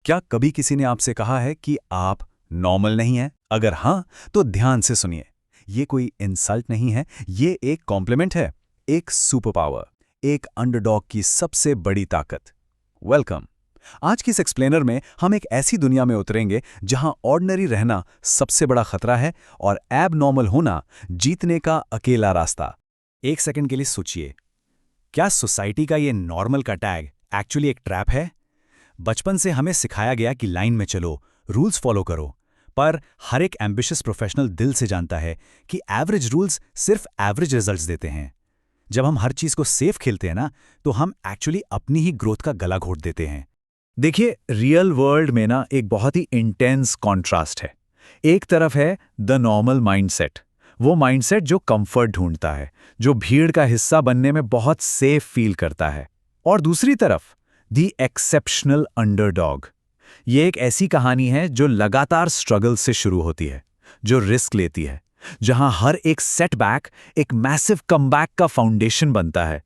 क्या कभी किसी ने आपसे कहा है कि आप नॉर्मल नहीं हैं? अगर हाँ, तो ध्यान से सुनिए। ये कोई इंसल्ट नहीं है, ये एक कॉम्प्लीमेंट है, एक सुपर पावर, एक अंडरडॉग की सबसे बड़ी ताकत। वेलकम। आज की इस एक्सप्लेनर में हम एक ऐसी दुनिया में उतरेंगे जहां ऑर्डिनरी रहना सबसे बड़ा खतरा है और एब नॉर्मल होना जीतने का अकेला रास्ता। एक सेकंड के लिए सोचिए, क्या सोसाइटी का ये नॉर्मल का टैग एक्चुअली एक ट्रैप है? बचपन से हमें सिखाया गया कि लाइन में चलो, रूल्स फॉलो करो, पर हर एक एम्बिशियस प्रोफेशनल दिल से जानता है कि एवरेज रूल्स सिर्फ एवरेज रिजल्ट्स देते हैं। जब हम हर चीज को सेफ खेलते हैं ना, तो हम एक्चुअली अपनी ही ग्रोथ का गला घोट देते हैं। देखिए, रियल वर्ल्ड में ना एक बहुत ही इंटेंस कॉन्ट्रास्ट है। एक तरफ है द नॉर्मल माइंडसेट, वो माइंडसेट जो कंफर्ट ढूंढता है, जो भीड़ का हिस्सा बनने में बहुत सेफ फील करता है। और दूसरी तरफ द एक्सेप्शनल अंडरडॉग। ये एक ऐसी कहानी है जो लगातार स्ट्रगल से शुरू होती है, जो रिस्क लेती है, जहां हर एक सेटबैक एक मैसिव कमबैक का फाउंडेशन बनता है।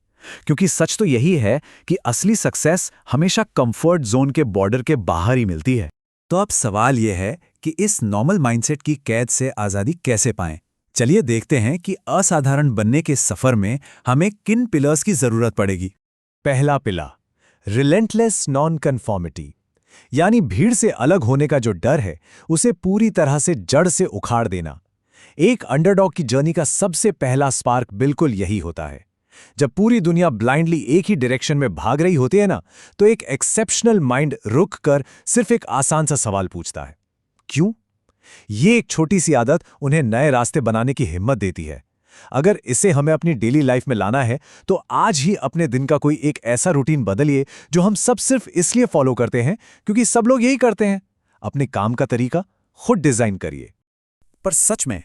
क्योंकि सच तो यही है कि असली सक्सेस हमेशा कंफर्ट जोन के बॉर्डर के बाहर ही मिलती है। तो अब सवाल यह है कि इस नॉर्मल माइंडसेट की कैद से आज़ादी कैसे पाएं? चलिए देखते हैं कि असाधारण बनने के सफर में हमें किन पिलर्स की जरूरत पड़ेगी। पहला पिलर, रिलेंटलेस नॉन कन्फॉर्मिटी, यानी भीड़ से अलग होने का जो डर है, उसे पूरी तरह से जड़ से उखाड़ देना। एक अंडरडॉग की जर्नी का सबसे पहला स्पार्क बिल्कुल यही होता है। जब पूरी दुनिया ब्लाइंडली एक ही डायरेक्शन में भाग रही होती है ना, तो एक एक्सेप्शनल माइंड रुक कर सिर्फ एक आसान सा सवाल पूछता है, क्यों? ये एक छोटी सी आदत उन्हें नए रास्ते बनाने की हिम्मत देती है। अगर इसे हमें अपनी डेली लाइफ में लाना है, तो आज ही अपने दिन का कोई एक ऐसा रूटीन बदलिए जो हम सब सिर्फ इसलिए फॉलो करते हैं क्योंकि सब लोग यही करते हैं। अपने काम का तरीका खुद डिजाइन करिए। पर सच में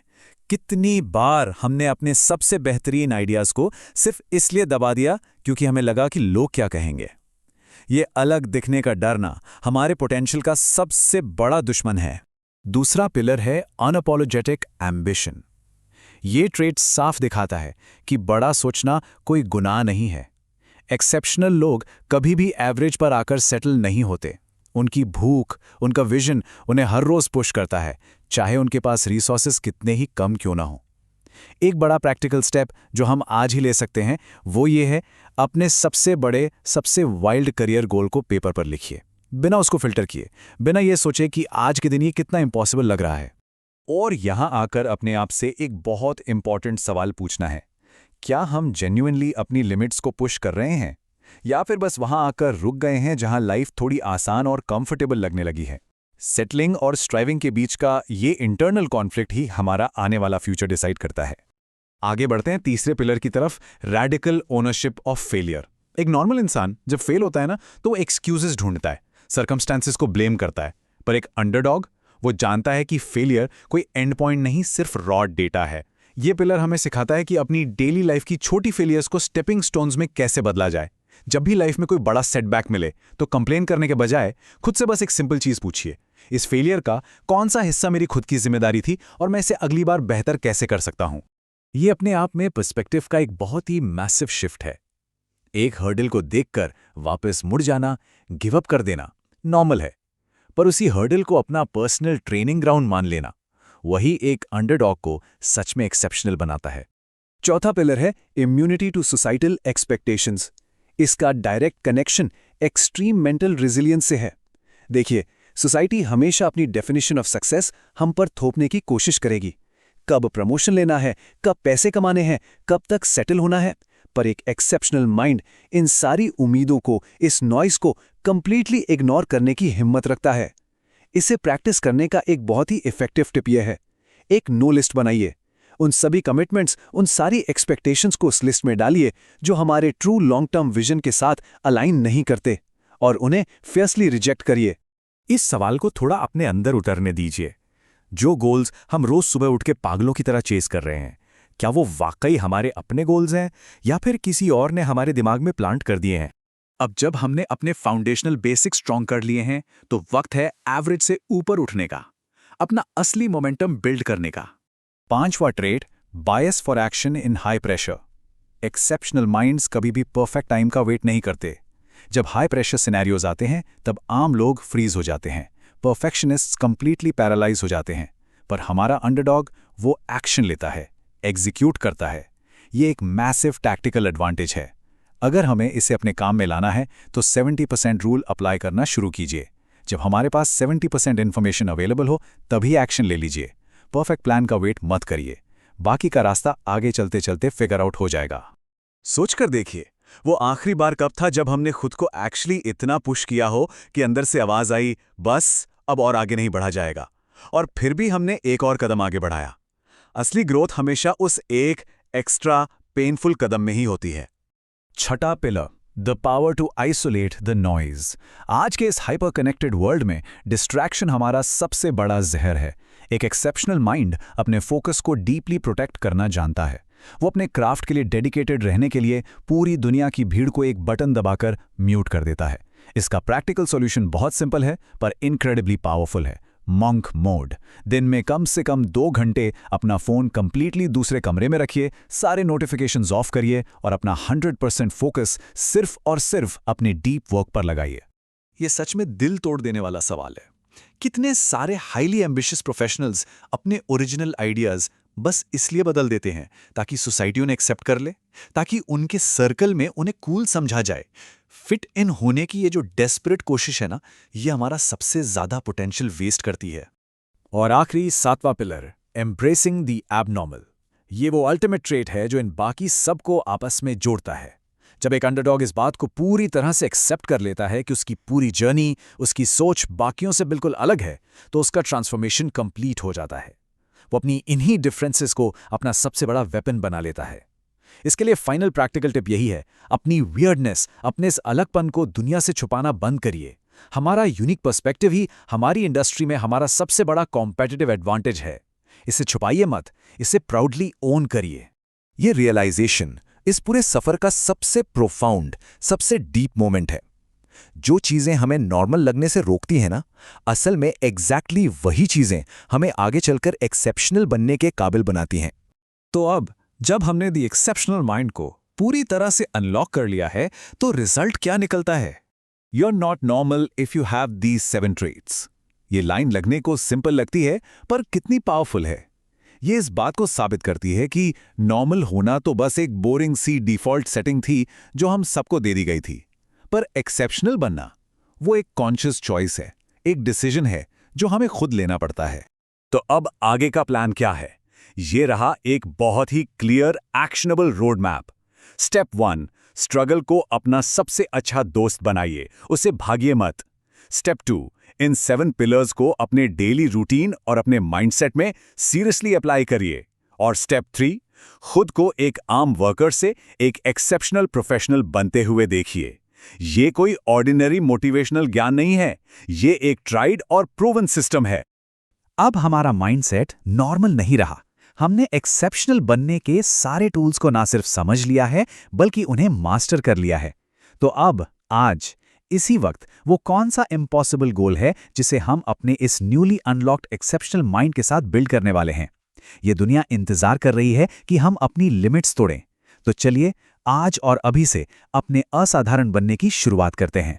कितनी बार हमने अपने सबसे बेहतरीन आइडियाज को सिर्फ इसलिए दबा दिया क्योंकि हमें लगा कि लोग क्या कहेंगे? ये अलग दिखने का डरना हमारे पोटेंशियल का सबसे बड़ा दुश्मन है। दूसरा पिलर है अनअपोलोजेटिक एम्बिशन। ये ट्रेट साफ दिखाता है कि बड़ा सोचना कोई गुनाह नहीं है। एक्सेप्शनल लोग कभी भी एवरेज पर आकर सेटल नहीं होते। उनकी भूख, उनका विजन उन्हें हर रोज पुश करता है, चाहे उनके पास रिसोर्सेज कितने ही कम क्यों ना हो। एक बड़ा प्रैक्टिकल स्टेप जो हम आज ही ले सकते हैं, वो ये है, अपने सबसे बड़े, सबसे वाइल्ड करियर गोल को पेपर पर लिखिए, बिना उसको फिल्टर किए, बिना ये सोचे कि आज के दिन ये कितना इम्पॉसिबल लग रहा है। और यहां आकर अपने आप से एक बहुत इंपॉर्टेंट सवाल पूछना है, क्या हम जेन्युइनली अपनी लिमिट्स को पुश कर रहे हैं, या फिर बस वहां आकर रुक गए हैं जहां लाइफ थोड़ी आसान और कंफर्टेबल लगने लगी है? सेटलिंग और स्ट्राइविंग के बीच का ये इंटरनल कॉन्फ्लिक्ट ही हमारा आने वाला फ्यूचर डिसाइड करता है। आगे बढ़ते हैं तीसरे पिलर की तरफ, रैडिकल ओनरशिप ऑफ फेलियर। एक नॉर्मल इंसान जब फेल होता है ना, तो वो एक्सक्यूजेस ढूंढता है, सर्कमस्टेंसेस को ब्लेम करता है। पर एक अंडरडॉग, वो जानता है कि फेलियर कोई एंड पॉइंट नहीं, सिर्फ रॉ डेटा है। ये पिलर हमें सिखाता है कि अपनी डेली लाइफ की छोटी फेलियर्स को स्टेपिंग स्टोन्स में कैसे बदला जाए। जब भी लाइफ में कोई बड़ा सेटबैक मिले, तो कंप्लेन करने के बजाय खुद से बस एक सिंपल चीज पूछिए, इस फेलियर का कौन सा हिस्सा मेरी खुद की जिम्मेदारी थी और मैं इसे अगली बार बेहतर कैसे कर सकता हूं? ये अपने आप में पर्सपेक्टिव का एक बहुत ही मैसिव शिफ्ट है। एक हर्डल को देखकर वापस मुड़ जाना, गिव अप कर देना नॉर्मल है, पर उसी हर्डल को अपना पर्सनल ट्रेनिंग ग्राउंड मान लेना, वही एक अंडरडॉग को सच में एक्सेप्शनल बनाता है। चौथा पिलर है इम्यूनिटी टू सोसाइटल एक्सपेक्टेशंस। इसका direct connection extreme mental resilience से है। देखिए, सोसाइटी हमेशा अपनी डेफिनेशन ऑफ सक्सेस हम पर थोपने की कोशिश करेगी। कब प्रमोशन लेना है, कब पैसे कमाने हैं, कब तक सेटल होना है। पर एक एक्सेप्शनल माइंड इन सारी उम्मीदों को, इस नॉइस को कंप्लीटली इग्नोर करने की हिम्मत रखता है। इसे प्रैक्टिस करने का एक बहुत ही इफेक्टिव टिप यह है, एक नो लिस्ट बनाइए। उन सभी कमिटमेंट्स, उन सारी एक्सपेक्टेशंस को उस लिस्ट में डालिए जो हमारे ट्रू लॉन्ग टर्म विजन के साथ अलाइन नहीं करते, और उन्हें फियर्सली रिजेक्ट करिए। इस सवाल को थोड़ा अपने अंदर उतरने दीजिए। जो गोल्स हम रोज सुबह उठ के पागलों की तरह चेस कर रहे हैं, क्या वो वाकई हमारे अपने गोल्स हैं या फिर किसी और ने हमारे दिमाग में प्लांट कर दिए हैं? अब जब हमने अपने फाउंडेशनल बेसिक स्ट्रॉन्ग कर लिए हैं, तो वक्त है एवरेज से ऊपर उठने का, अपना असली मोमेंटम बिल्ड करने का। पांचवा trade, bias for action in high pressure. Exceptional minds कभी भी परफेक्ट टाइम का वेट नहीं करते। जब हाई प्रेशर सिनेरियोज आते हैं तब आम लोग फ्रीज हो जाते हैं, परफेक्शनिस्ट्स कंप्लीटली पैरालाइज हो जाते हैं। पर हमारा अंडरडॉग वो एक्शन लेता है, एग्जीक्यूट करता है। ये एक मैसिव टैक्टिकल एडवांटेज है। अगर हमें इसे अपने काम में लाना है तो 70% रूल अप्लाई करना शुरू कीजिए। जब हमारे पास 70% इन्फॉर्मेशन अवेलेबल हो तभी एक्शन ले लीजिए। परफेक्ट प्लान का वेट मत करिए, बाकी का रास्ता आगे चलते चलते फिगर आउट हो जाएगा। सोचकर देखिए, वो आखिरी बार कब था जब हमने खुद को एक्चुअली इतना पुश किया हो कि अंदर से आवाज आई, बस अब और आगे नहीं बढ़ा जाएगा, और फिर भी हमने एक और कदम आगे बढ़ाया। असली ग्रोथ हमेशा उस एक एक्स्ट्रा पेनफुल कदम में ही होती है। छठा pillar, the power to isolate the noise. आज के इस हाइपर कनेक्टेड वर्ल्ड में डिस्ट्रैक्शन हमारा सबसे बड़ा जहर है। एक एक्सेप्शनल माइंड अपने फोकस को डीपली प्रोटेक्ट करना जानता है। वो अपने क्राफ्ट के लिए डेडिकेटेड रहने के लिए पूरी दुनिया की भीड़ को एक बटन दबाकर म्यूट कर देता है। इसका प्रैक्टिकल सॉल्यूशन बहुत सिंपल है पर इनक्रेडिबली पावरफुल है, मॉन्क मोड। दिन में कम से कम 2 घंटे अपना फोन कंप्लीटली दूसरे कमरे में रखिए, सारे नोटिफिकेशंस ऑफ करिए और अपना 100% फोकस सिर्फ और सिर्फ अपने डीप वर्क पर लगाइए। ये सच में दिल तोड़ देने वाला सवाल है। कितने सारे हाईली एम्बिशियस प्रोफेशनल्स अपने ओरिजिनल आइडियाज बस इसलिए बदल देते हैं ताकि सोसाइटी उन्हें एक्सेप्ट कर ले, ताकि उनके सर्कल में उन्हें कूल समझा जाए। फिट इन होने की ये जो डेस्परेट कोशिश है ना, ये हमारा सबसे ज्यादा पोटेंशियल वेस्ट करती है। और आखिरी 7वां पिलर, एम्ब्रेसिंग द एबनॉर्मल। ये वो अल्टीमेट ट्रेट है जो इन बाकी सबको आपस में जोड़ता है। जब एक अंडरडॉग इस बात को पूरी तरह से एक्सेप्ट कर लेता है कि उसकी पूरी जर्नी, उसकी सोच बाकियों से बिल्कुल अलग है, तो उसका ट्रांसफॉर्मेशन कंप्लीट हो जाता है। वो अपनी इन्हीं डिफरेंसेस को अपना सबसे बड़ा वेपन बना लेता है। इसके लिए फाइनल प्रैक्टिकल टिप यही है, अपनी वियर्डनेस, अपने इस अलगपन को दुनिया से छुपाना बंद करिए। हमारा यूनिक पर्सपेक्टिव ही हमारी इंडस्ट्री में हमारा सबसे बड़ा कॉम्पिटिटिव एडवांटेज है। इसे छुपाइए मत, इसे प्राउडली ओन करिए। ये रियलाइजेशन इस पूरे सफर का सबसे प्रोफाउंड, सबसे डीप मोमेंट है। जो चीजें हमें नॉर्मल लगने से रोकती हैं ना, असल में एग्जैक्टली वही चीजें हमें आगे चलकर एक्सेप्शनल बनने के काबिल बनाती हैं। तो अब जब हमने दी एक्सेप्शनल माइंड को पूरी तरह से अनलॉक कर लिया है, तो रिजल्ट क्या निकलता है? You are not normal if you have these 7 traits. ये लाइन लगने को सिंपल लगती है पर कितनी पावरफुल है। ये इस बात को साबित करती है कि नॉर्मल होना तो बस एक बोरिंग सी डिफॉल्ट सेटिंग थी जो हम सबको दे दी गई थी, पर एक्सेप्शनल बनना वो एक कॉन्शियस चॉइस है, एक डिसीजन है जो हमें खुद लेना पड़ता है। तो अब आगे का प्लान क्या है? ये रहा एक बहुत ही clear actionable road map. Step 1, struggle को अपना सबसे अच्छा दोस्त बनाइए, उसे भागिए मत। स्टेप 2, इन 7 पिलर्स को अपने डेली रूटीन और अपने माइंडसेट में सीरियसली अप्लाई करिए। और स्टेप 3, खुद को एक आम वर्कर से एक एक्सेप्शनल प्रोफेशनल बनते हुए देखिए। ये कोई ऑर्डिनरी मोटिवेशनल ज्ञान नहीं है, ये एक ट्राइड और प्रूवन सिस्टम है। अब हमारा माइंडसेट नॉर्मल नहीं रहा। हमने एक्सेप्शनल बनने के सारे टूल्स को ना सिर्फ समझ लिया है, बल्कि उन्हें मास्टर कर लिया है। तो अब आज इसी वक्त वो कौन सा इम्पॉसिबल गोल है जिसे हम अपने इस न्यूली अनलॉक्ड एक्सेप्शनल माइंड के साथ बिल्ड करने वाले हैं? ये दुनिया इंतजार कर रही है कि हम अपनी लिमिट्स तोड़ें। तो चलिए आज और अभी से अपने असाधारण बनने की शुरुआत करते हैं।